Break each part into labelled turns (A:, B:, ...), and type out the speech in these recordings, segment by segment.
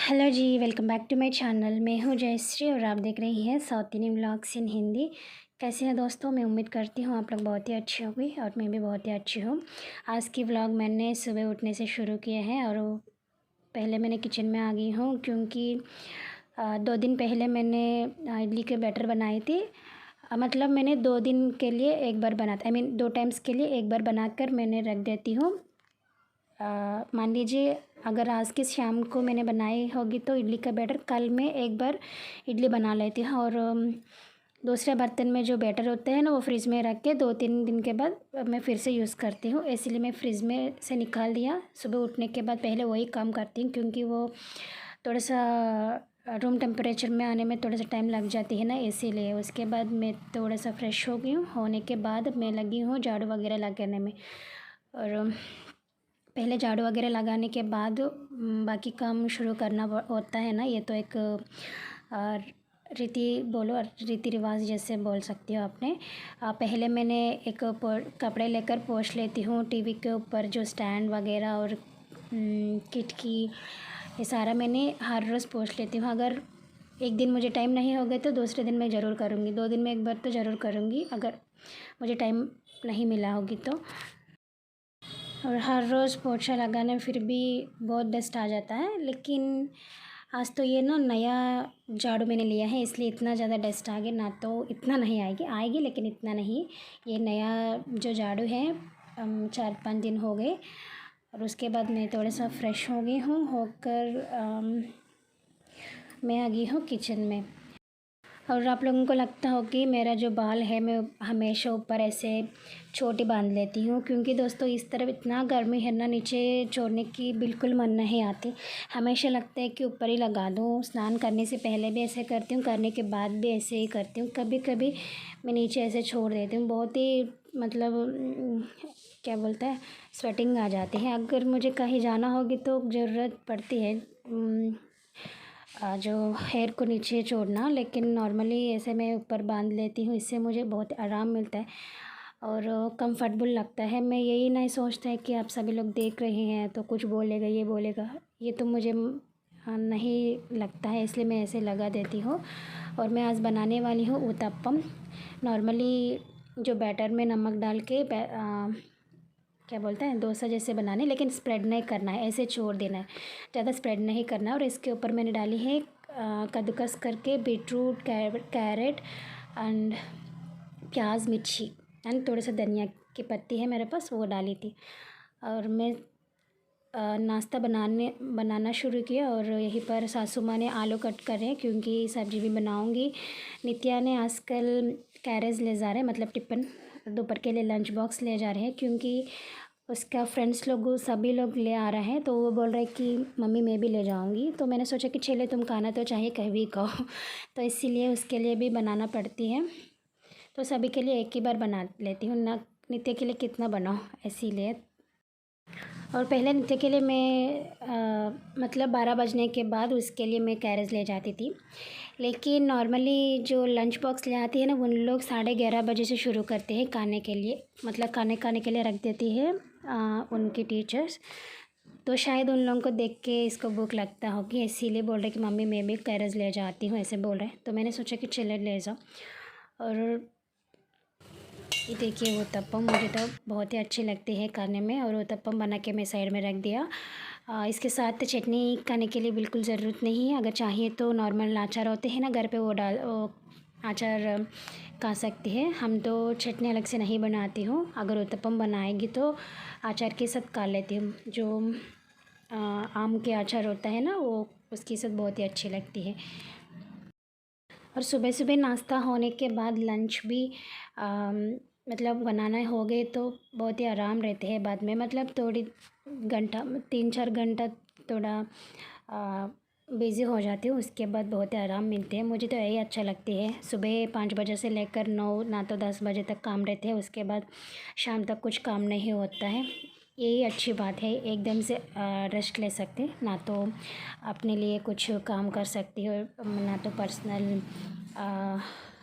A: Hello जी, welcome back to my channel. मैं हूँ जयश्री और आप देख रही हैं south Indian vlogs in Hindi. कैसे हैं दोस्तों? मैं उम्मीद करती हूँ आप लोग बहुत ही अच्छे होंगे और मैं भी बहुत ही अच्छी हूँ। आज की व्लॉग मैंने सुबह उठने से शुरू किया है और पहले मैंने किचन में आ गई हूँ क्योंकि 2 दिन पहले मैंने इडली के बैटर बनाई थी। मतलब मैंने 2 दिन के लिए एक बार बनाता, 2 टाइम्स के लिए एक बार बनाकर मैंने रख देती हूँ। मान लीजिए अगर आज की शाम को मैंने बनाई होगी तो इडली का बैटर कल मैं एक बार इडली बना लेती हूँ और दूसरे बर्तन में जो बैटर होते हैं ना वो फ्रिज़ में रख के 2-3 दिन के बाद मैं फिर से यूज़ करती हूँ। इसलिए मैं फ्रिज़ में से निकाल दिया। सुबह उठने के बाद पहले वही काम करती हूँ क्योंकि वो थोड़ा सा रूम टेम्परेचर में आने में थोड़ा सा टाइम लग जाती है ना, इसीलिए। उसके बाद मैं थोड़ा सा फ्रेश हो गई हूँ। होने के बाद मैं लगी हूँ झाड़ू वगैरह लगाने में और पहले झाड़ू वगैरह लगाने के बाद बाकी काम शुरू करना होता है ना। ये तो एक रीति रिवाज जैसे बोल सकती हो आपने। पहले मैंने एक कपड़े लेकर पोंछ लेती हूँ टीवी के ऊपर जो स्टैंड वगैरह और खिड़की, ये सारा मैंने हर रोज़ पोंछ लेती हूँ। अगर एक दिन मुझे टाइम नहीं होगा तो दूसरे दिन मैं ज़रूर करूँगी। 2 दिन में एक बार तो ज़रूर करूँगी अगर मुझे टाइम नहीं मिला होगी तो। और हर रोज़ पोछा लगाने में फिर भी बहुत डस्ट आ जाता है, लेकिन आज तो ये ना नया झाड़ू मैंने लिया है इसलिए इतना ज़्यादा डस्ट आ गया। ना तो इतना नहीं आएगी लेकिन इतना नहीं। ये नया जो झाड़ू है 4-5 दिन हो गए और उसके बाद मैं थोड़ा सा फ्रेश हो गई हूँ। मैं आ गई हूँ किचन में। और आप लोगों को लगता हो कि मेरा जो बाल है मैं हमेशा ऊपर ऐसे छोटी बांध लेती हूँ क्योंकि दोस्तों इस तरफ इतना गर्मी है ना, नीचे छोड़ने की बिल्कुल मन नहीं आती। हमेशा लगता है कि ऊपर ही लगा दूँ। स्नान करने से पहले भी ऐसे करती हूँ, करने के बाद भी ऐसे ही करती हूँ। कभी कभी मैं नीचे ऐसे छोड़ देती हूँ। बहुत ही मतलब क्या बोलते हैं, स्वेटिंग आ जाती है। अगर मुझे कहीं जाना होगी तो ज़रूरत पड़ती है जो हेयर को नीचे छोड़ना, लेकिन नॉर्मली ऐसे मैं ऊपर बांध लेती हूँ। इससे मुझे बहुत आराम मिलता है और कंफर्टेबल लगता है। मैं यही नहीं सोचता है कि आप सभी लोग देख रहे हैं तो कुछ बोलेगा, ये बोलेगा, ये तो मुझे नहीं लगता है, इसलिए मैं ऐसे लगा देती हूँ। और मैं आज बनाने वाली हूँ उत्तपम। नॉर्मली जो बैटर में नमक डाल के क्या बोलते हैं डोसा जैसे बनाने, लेकिन स्प्रेड नहीं करना है, ऐसे छोड़ देना है, ज़्यादा स्प्रेड नहीं करना है। और इसके ऊपर मैंने डाली है कद्दूकस करके बीटरूट, कैरेट एंड प्याज, मिर्ची एंड थोड़ा सा धनिया की पत्ती है मेरे पास, वो डाली थी। और मैं नाश्ता बनाना शुरू किया और यहीं पर सासू माँ ने आलू कट कर रहे हैं क्योंकि सब्ज़ी भी बनाऊंगी। नित्या ने आजकल कैरेज ले जा रहे हैं, मतलब टिफ़िन दोपहर के लिए लंच बॉक्स ले जा रहे हैं क्योंकि उसका फ्रेंड्स लोग सभी लोग ले आ रहे हैं। तो वो बोल रहे हैं कि मम्मी मैं भी ले जाऊंगी। तो मैंने सोचा कि चले तुम खाना तो चाहिए कहीं भी कहो तो इसीलिए उसके लिए भी बनाना पड़ती है। तो सभी के लिए एक ही बार बना लेती हूँ ना, नित्य के लिए कितना बनाऊँ, इसीलिए। और पहले नित्य के लिए मैं मतलब 12 बजने के बाद उसके लिए मैं कैरेज ले जाती थी, लेकिन नॉर्मली जो लंच बॉक्स ले आती है ना उन लोग 11:30 बजे से शुरू करते हैं खाने के लिए, मतलब खाने के लिए रख देती है उनकी टीचर्स। तो शायद उन लोगों को देख के इसको भूख लगता होगी, इसीलिए बोल रहे कि मम्मी मैं भी कैरेज ले जाती हूँ, ऐसे बोल रहे हैं। तो मैंने सोचा कि चले ले जाओ। और ये देखिए उत्तपम मुझे तो बहुत ही अच्छी लगती है खाने में, और उत्तपम बना के मैं साइड में रख दिया। इसके साथ चटनी खाने के लिए बिल्कुल ज़रूरत नहीं है। अगर चाहिए तो नॉर्मल अचार होते हैं ना घर पे, वो अचार खा सकती है। हम तो चटनी अलग से नहीं बनाती हूँ। अगर उत्तपम बनाएगी तो अचार के साथ खा लेती हूँ। जो आम के अचार होता है ना वो, उसके साथ बहुत ही अच्छी लगती है। और सुबह सुबह नाश्ता होने के बाद लंच भी मतलब बनाना हो गए तो बहुत ही आराम रहते हैं बाद में, मतलब थोड़ी घंटा 3-4 घंटा थोड़ा बिज़ी हो जाती हूँ, उसके बाद बहुत ही आराम मिलते हैं। मुझे तो यही अच्छा लगती है। सुबह 5 बजे से लेकर 9 ना तो 10 बजे तक काम रहते हैं, उसके बाद शाम तक कुछ काम नहीं होता है। यही अच्छी बात है, एकदम से रेस्ट ले सकते हैं, ना तो अपने लिए कुछ काम कर सकती हो, ना तो पर्सनल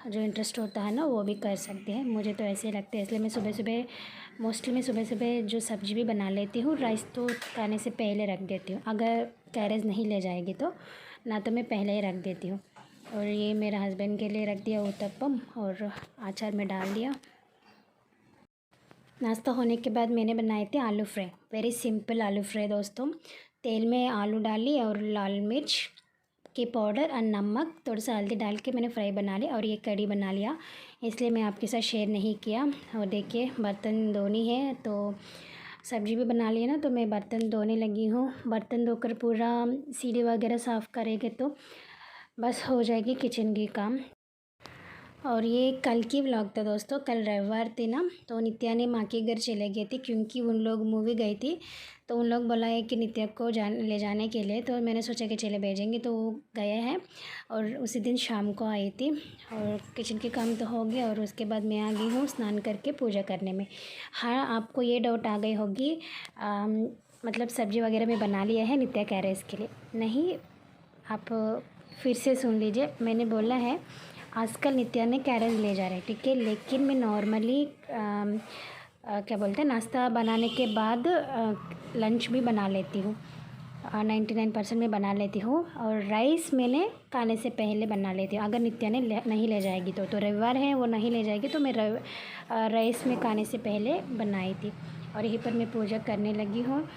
A: जो इंटरेस्ट होता है ना वो भी कर सकते हैं। मुझे तो ऐसे लगता है, इसलिए मैं सुबह सुबह मोस्टली मैं सुबह सुबह जो सब्ज़ी भी बना लेती हूँ, राइस तो खाने से पहले रख देती हूँ। अगर कैरेज नहीं ले जाएगी तो ना तो मैं पहले ही रख देती हूँ। और ये मेरे हस्बैंड के लिए रख दिया उत्तपम और अचार में डाल दिया। नाश्ता होने के बाद मैंने बनाए थे आलू फ्राई, वेरी सिंपल आलू फ्राई दोस्तों। तेल में आलू डाली और लाल मिर्च की पाउडर और नमक थोड़ा सा हल्दी डाल के मैंने फ्राई बना लिया और ये कढ़ी बना लिया, इसलिए मैं आपके साथ शेयर नहीं किया। और देखिए बर्तन धोनी है, तो सब्ज़ी भी बना ली ना, तो मैं बर्तन धोने लगी हूँ। बर्तन धोकर पूरा सीढ़ी वगैरह साफ़ करेंगे तो बस हो जाएगी किचन की काम। और ये कल की व्लॉग था दोस्तों। कल रविवार थी ना, तो नित्या ने माँ के घर चले गए थे क्योंकि उन लोग मूवी गई थी। तो उन लोग बोला है कि नित्या को ले जाने के लिए, तो मैंने सोचा कि चले भेजेंगे, तो वो गए हैं। और उसी दिन शाम को आई थी और किचन के काम तो हो गया और उसके बाद मैं आ गई हूँ स्नान करके पूजा करने में। हाँ, आपको ये डाउट आ गई होगी मतलब सब्ज़ी वगैरह में बना लिया है नित्या कह रहे इसके लिए। नहीं, आप फिर से सुन लीजिए। मैंने बोला है आजकल नित्या ने कैरेज ले जा रहे हैं, ठीक है, लेकिन मैं नॉर्मली क्या बोलते हैं नाश्ता बनाने के बाद लंच भी बना लेती हूँ। 99% में बना लेती हूँ। और राइस मैंने खाने से पहले बना लेती हूँ। अगर नित्या ने नहीं ले जाएगी तो रविवार है वो नहीं ले जाएगी, तो मैं राइस में खाने से पहले बनाई थी। और यहीं पर मैं पूजा करने लगी हूँ।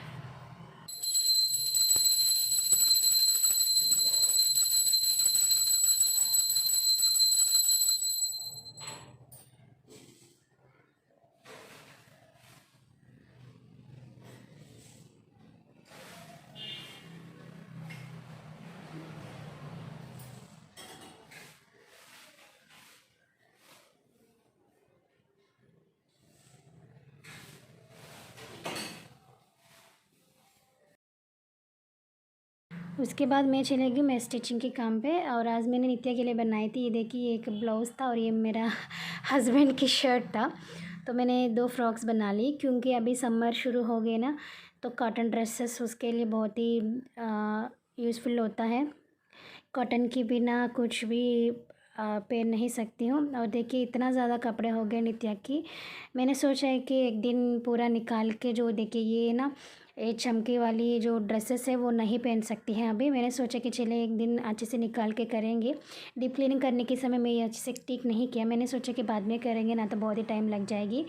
A: उसके बाद मैं चली गई मैं स्टिचिंग के काम पे। और आज मैंने नित्या के लिए बनाई थी, ये देखिए एक ब्लाउज़ था और ये मेरा हस्बैंड की शर्ट था। तो मैंने 2 फ्रॉक्स बना ली क्योंकि अभी समर शुरू हो गए ना, तो कॉटन ड्रेसेस उसके लिए बहुत ही यूज़फुल होता है। कॉटन के बिना कुछ भी पहन नहीं सकती हूँ। और देखिए इतना ज़्यादा कपड़े हो गए नित्या की। मैंने सोचा है कि एक दिन पूरा निकाल के, जो देखिए ये ना ये चमकी वाली जो ड्रेसेस है वो नहीं पहन सकती हैं अभी। मैंने सोचा कि चले एक दिन अच्छे से निकाल के करेंगे। डीप क्लीनिंग करने के समय मैं ये अच्छे से ठीक नहीं किया, मैंने सोचा कि बाद में करेंगे ना तो बहुत ही टाइम लग जाएगी।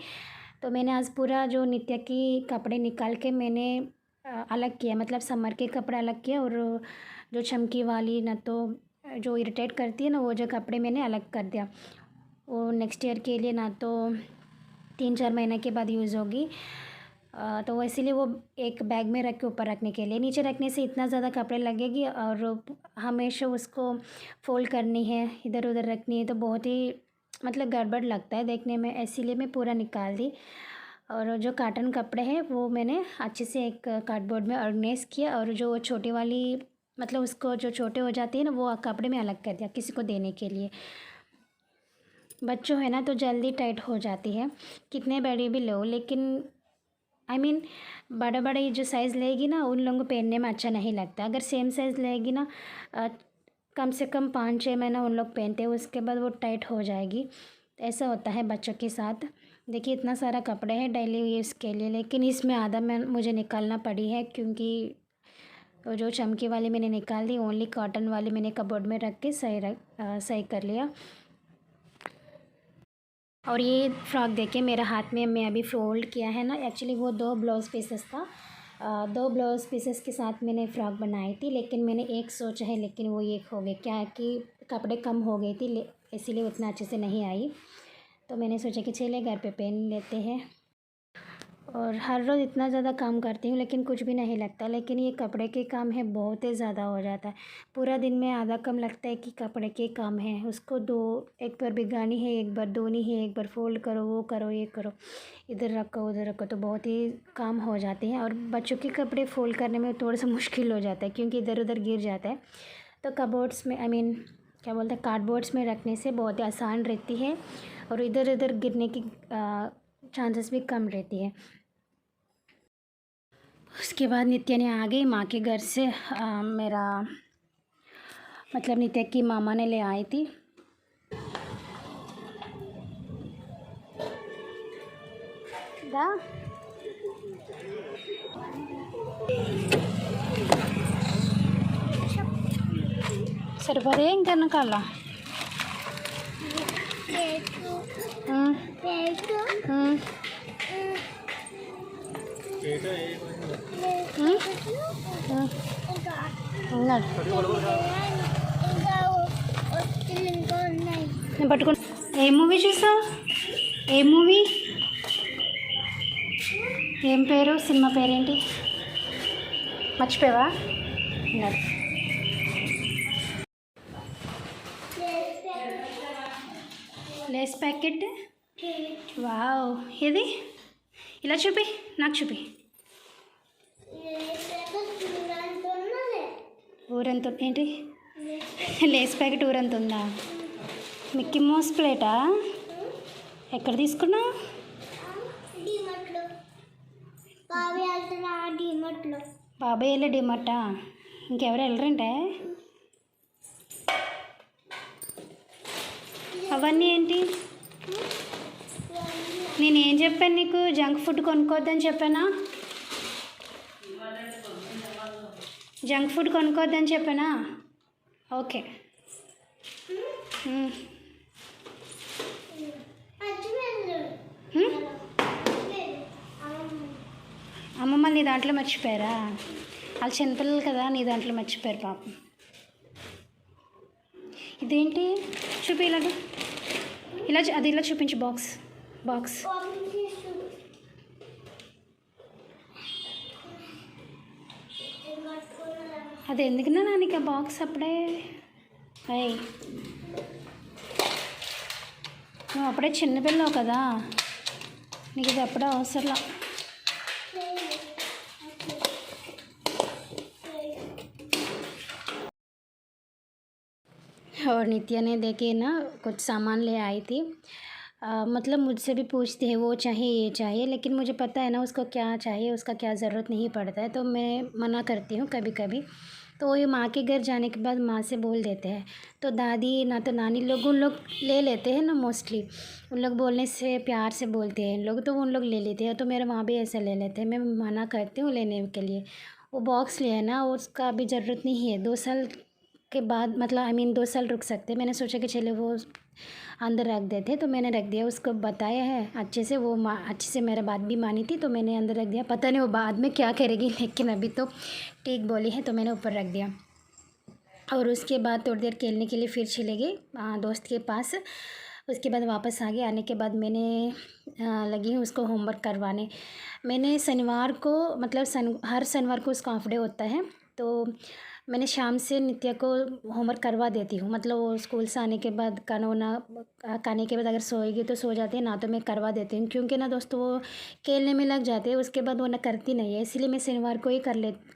A: तो मैंने आज पूरा जो नित्या की कपड़े निकाल के मैंने अलग किया, मतलब समर के कपड़े अलग किया और जो चमकी वाली ना तो जो इरिटेट करती है ना वो जो कपड़े मैंने अलग कर दिया। वो नेक्स्ट ईयर के लिए ना तो 3-4 महीने के बाद यूज़ होगी। तो इसीलिए वो एक बैग में रख के ऊपर रखने के लिए, नीचे रखने से इतना ज़्यादा कपड़े लगेगी और हमेशा उसको फोल्ड करनी है, इधर उधर रखनी है, तो बहुत ही मतलब गड़बड़ लगता है देखने में, इसीलिए मैं पूरा निकाल दी। और जो कॉटन कपड़े हैं वो मैंने अच्छे से एक कार्डबोर्ड में ऑर्गेनाइज़ किया और जो छोटी वाली मतलब उसको जो छोटे हो जाते हैं ना वो कपड़े में अलग कर दिया किसी को देने के लिए। बच्चों है ना तो जल्दी टाइट हो जाती है, कितने बड़े भी लो, लेकिन आई मीन बड़ा बड़ा जो साइज़ लेगी ना उन लोगों को पहनने में अच्छा नहीं लगता। अगर सेम साइज़ लेगी ना कम से कम 5-6 महीना उन लोग पहनते हैं, उसके बाद वो टाइट हो जाएगी। ऐसा होता है बच्चों के साथ। देखिए इतना सारा कपड़े हैं डेली यूज़ के लिए, लेकिन इसमें आधा मैं मुझे निकालना पड़ी है क्योंकि वो जो चमकी वाली मैंने निकाल दी, ओनली कॉटन वाली मैंने कबोर्ड में रख के सही कर लिया। और ये फ्रॉक देखिए मेरा हाथ में मैं अभी फोल्ड किया है ना, एक्चुअली वो 2 ब्लाउज़ पीसेस था। 2 ब्लाउज़ पीसेस के साथ मैंने फ़्रॉक बनाई थी, लेकिन मैंने एक सोचा है लेकिन वो एक हो गया, क्या कि कपड़े कम हो गई थी इसीलिए उतना अच्छे से नहीं आई। तो मैंने सोचा कि चले घर पे पहन लेते हैं। और हर रोज़ इतना ज़्यादा काम करती हूँ लेकिन कुछ भी नहीं लगता, लेकिन ये कपड़े के काम है बहुत ही ज़्यादा हो जाता है। पूरा दिन में आधा कम लगता है कि कपड़े के काम है, उसको एक बार भिगानी है, एक बार धोनी है, एक बार फोल्ड करो, वो करो, ये करो, इधर रखो उधर रखो, तो बहुत ही काम हो जाते हैं। और बच्चों के कपड़े फोल्ड करने में थोड़ा सा मुश्किल हो जाता है क्योंकि इधर उधर गिर जाता है। तो कबोर्ड्स में आई मीन क्या बोलते हैं कार्डबोर्ड्स में रखने से बहुत ही आसान रहती है और इधर उधर गिरने की चांसेस भी कम रहती है। उसके बाद नित्या ने आ गई माँ के घर से, मेरा मतलब नित्या की मामा ने ले आई थी। రా. సరిపోదే ఇంకన్నా కాళ్ళ ఉన్నాడు. నేను పట్టుకుని ఏ మూవీ చూసావు? ఏ మూవీ? ఏం పేరు? సినిమా పేరేంటి? మర్చిపోయావా? ఉన్నాడు. Lay's packet. వావ్, ఏది? ఇలా చూపి, నాకు చూపి. ఊరంత ఏంటి? లేస్ ప్యాకెట్ ఊరంత ఉందా? మిక్కీ మౌస్ ప్లేటా? ఎక్కడ తీసుకున్నావు? బాబాయ్ వెళ్ళే డిమార్టా? ఇంకెవరు వెళ్ళరంటే? అవన్నీ ఏంటి? నేనేం చెప్పాను నీకు? జంక్ ఫుడ్ కొనుక్కోవద్దని చెప్పానా? జంక్ ఫుడ్ కొనుక్కోవద్దని చెప్పానా? ఓకే. అమ్మమ్మ నీ దాంట్లో మర్చిపోయారా? వాళ్ళు చిన్నపిల్లలు కదా, నీ దాంట్లో మర్చిపోయారు పాపం. ఇదేంటి? చూపి ఇలాగ, ఇలా అది ఇలా చూపించు. బాక్స్ బాక్స్ అది ఎందుకున్నా నీకు ఆ బాక్స్ అప్పుడే? అయ్యి నువ్వు అప్పుడే చిన్నపిల్లవు కదా, నీకు ఇది అప్పుడే అవసరం. और नित्या ने देखे ना कुछ सामान ले आई थी। मतलब मुझसे भी पूछती है वो चाहिए ये चाहिए, लेकिन मुझे पता है ना उसको क्या चाहिए, उसका क्या ज़रूरत नहीं पड़ता है, तो मैं मना करती हूँ कभी कभी। तो ये माँ के घर जाने के बाद माँ से बोल देते हैं, तो दादी ना तो नानी लोग उन लोग ले लेते हैं ना, मोस्टली उन लोग बोलने से प्यार से बोलते हैं लोग, तो उन लोग ले लेते हैं। तो मेरे माँ भी ऐसा ले लेते हैं, मैं मना करती हूँ लेने के लिए। वो बॉक्स लिया ना, उसका अभी ज़रूरत नहीं है। 2 साल के बाद मतलब 2 साल रुक सकते हैं। मैंने सोचा कि चले वो अंदर रख देते, तो मैंने रख दिया। उसको बताया है अच्छे से, वो अच्छे से मेरा बात भी मानी थी, तो मैंने अंदर रख दिया। पता नहीं वो बाद में क्या करेगी, लेकिन अभी तो ठीक बोली है, तो मैंने ऊपर रख दिया। और उसके बाद थोड़ी देर खेलने के लिए फिर चले गए दोस्त के पास। उसके बाद वापस आ गए। आने के बाद मैंने लगी हूँ उसको होमवर्क करवाने। मैंने शनिवार को मतलब हर शनिवार को उसका हाफ डे होता है, तो मैंने शाम से नित्या को होमवर्क करवा देती हूँ। मतलब वो स्कूल से आने के बाद खाने के बाद अगर सोएगी तो सो जाती है, ना तो मैं करवा देती हूँ, क्योंकि ना दोस्तों वो खेलने में लग जाते हैं, उसके बाद वो ना करती नहीं है। इसीलिए मैं शनिवार को ही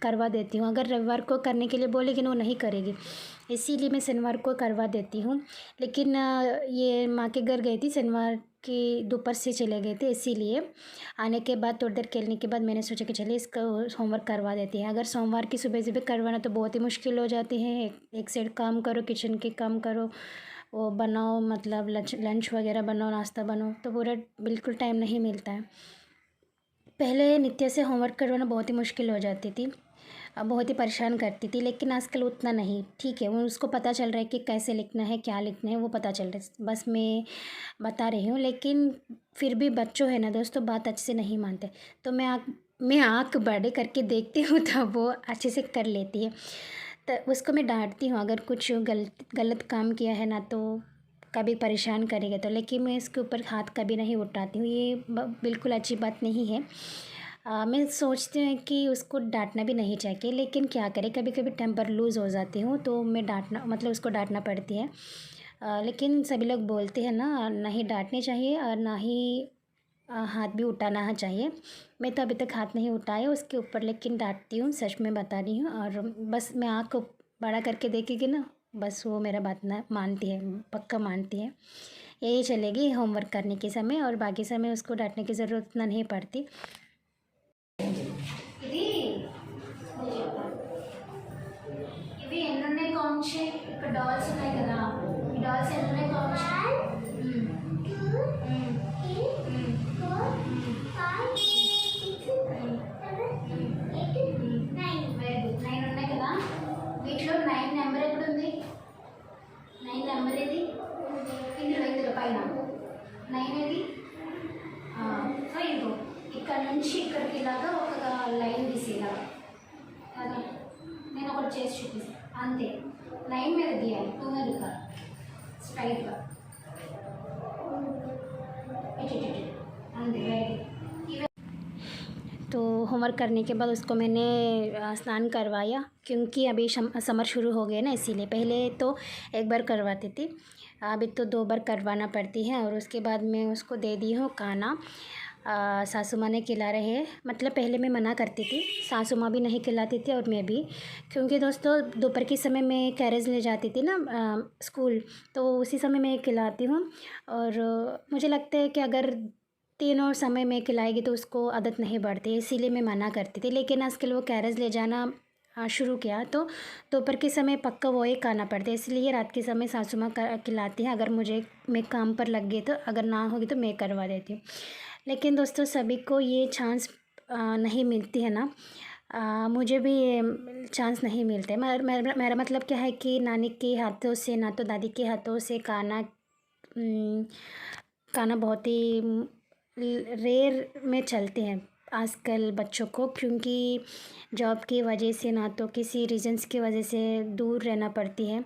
A: करवा देती हूँ। अगर रविवार को करने के लिए बोलेगी ना, वो नहीं करेगी, इसीलिए मैं शनिवार को करवा देती हूँ। लेकिन ये माँ के घर गई थी, शनिवार की दोपहर से चले गए थे, इसीलिए आने के बाद थोड़ी देर खेलने के बाद मैंने सोचा कि चलिए इसका होमवर्क करवा देती हैं। अगर सोमवार की सुबह सुबह करवाना तो बहुत ही मुश्किल हो जाती है। एक साइड काम करो, किचन के काम करो, वो बनाओ, मतलब लंच वगैरह बनाओ, नाश्ता बनाओ, तो पूरा बिल्कुल टाइम नहीं मिलता है। पहले नित्या से होमवर्क करवाना बहुत ही मुश्किल हो जाती थी, बहुत ही परेशान करती थी, लेकिन आजकल उतना नहीं। ठीक है, वो उसको पता चल रहा है कि कैसे लिखना है, क्या लिखना है, वो पता चल रहा है, बस मैं बता रही हूँ। लेकिन फिर भी बच्चों है ना दोस्तों, बात अच्छे से नहीं मानते, तो मैं आँख बड़े करके देखती हूँ, तो वो अच्छे से कर लेती है। तो उसको मैं डांटती हूँ अगर कुछ गलत काम किया है ना, तो कभी परेशान करेगा तो, लेकिन मैं इसके ऊपर हाथ कभी नहीं उठाती हूँ। ये बिल्कुल अच्छी बात नहीं है। मैं सोचती हूँ कि उसको डांटना भी नहीं चाहिए, लेकिन क्या करें, कभी कभी टेम्पर लूज़ हो जाती हूँ, तो मैं उसको डांटना पड़ती है। लेकिन सभी लोग बोलते हैं ना, नहीं डांटनी चाहिए और ना ही हाथ भी उठाना चाहिए। मैं तो अभी तक हाथ नहीं उठाया उसके ऊपर, लेकिन डांटती हूँ, सच में बता रही हूँ। और बस मैं आँख को बड़ा करके देखेगी ना, बस वो मेरा बात ना मानती है, पक्का मानती है। यही चलेगी होमवर्क करने के समय, और बाकी समय उसको डांटने की ज़रूरत ना नहीं पड़ती। ఇవి ఎన్ని ఉన్నాయి కౌంట్ చేయి. ఇక్కడ డాల్స్ ఉన్నాయి కదా, ఈ డాల్స్ ఎన్ని ఉన్నాయి కౌంట్ చేయి. 1 2 3 4 5 చేసి చూపిస్తా అంతే లైన్ మీద గీయాలి తొందరగా కాదు స్ట్రైట్గా అంతే రైట్ तो होमवर्क करने के बाद उसको मैंने स्नान करवाया क्योंकि अभी समर शुरू हो गए ना इसीलिए पहले तो एक बार करवाती थी अभी तो 2 बार करवाना पड़ती है और उसके बाद मैं उसको दे दी हूँ खाना सासू माँ ने खिला रहे हैं मतलब पहले मैं मना करती थी सासू माँ भी नहीं खिलाती थी और मैं भी क्योंकि दोस्तों दोपहर के समय मैं कैरेज ले जाती थी ना स्कूल तो उसी समय मैं खिलाती हूँ और मुझे लगता है कि अगर तीनों समय में खिलाएगी तो उसको आदत नहीं बढ़ती इसीलिए मैं मना करती थी लेकिन आजकल वो कैरेज ले जाना शुरू किया तो दोपहर के समय पक्का वो ही खाना पड़ता है इसलिए रात के समय सासू माँ खिलाती हैं अगर मुझे मैं काम पर लग गई तो अगर ना होगी तो मैं करवा देती हूँ लेकिन दोस्तों सभी को ये चांस नहीं मिलती है ना मुझे भी ये चांस नहीं मिलते मेरा मतलब क्या है कि नानी के हाथों से ना तो दादी के हाथों से खाना बहुत ही रेयर में चलते हैं आजकल बच्चों को क्योंकि जॉब की वजह से ना तो किसी रीजंस की वजह से दूर रहना पड़ती है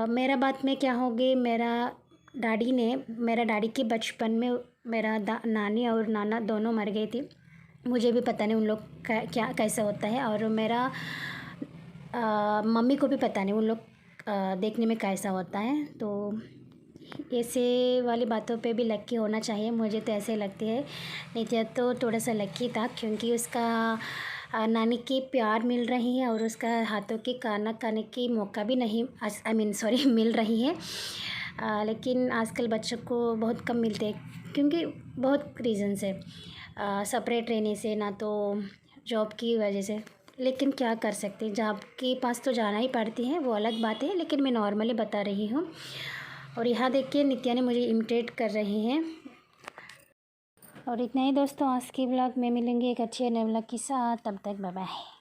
A: मेरा बात में क्या हो गई मेरा डैडी के बचपन में मेरा नानी और नाना दोनों मर गई थी मुझे भी पता नहीं उन लोग क्या कैसा होता है और मेरा मम्मी को भी पता नहीं उन लोग देखने में कैसा होता है तो ऐसे वाली बातों पे भी लक्की होना चाहिए मुझे तो ऐसे लगती है नित्या तो थोड़ा सा लक्की था क्योंकि उसका नानी की प्यार मिल रही है और उसका हाथों की खाना खाने की मौका भी नहीं मिल रही है लेकिन आजकल बच्चों को बहुत कम मिलते हैं क्योंकि बहुत रीज़न से सेपरेट रहने से ना तो जॉब की वजह से लेकिन क्या कर सकते हैं जॉब के पास तो जाना ही पड़ती है वो अलग बात है लेकिन मैं नॉर्मली बता रही हूँ और यहाँ देखिए नित्या ने मुझे इमिटेट कर रही हैं और इतना ही दोस्तों आज की ब्लॉग में मिलेंगे एक अच्छे नए ब्लॉग के साथ तब तक बाय बाय।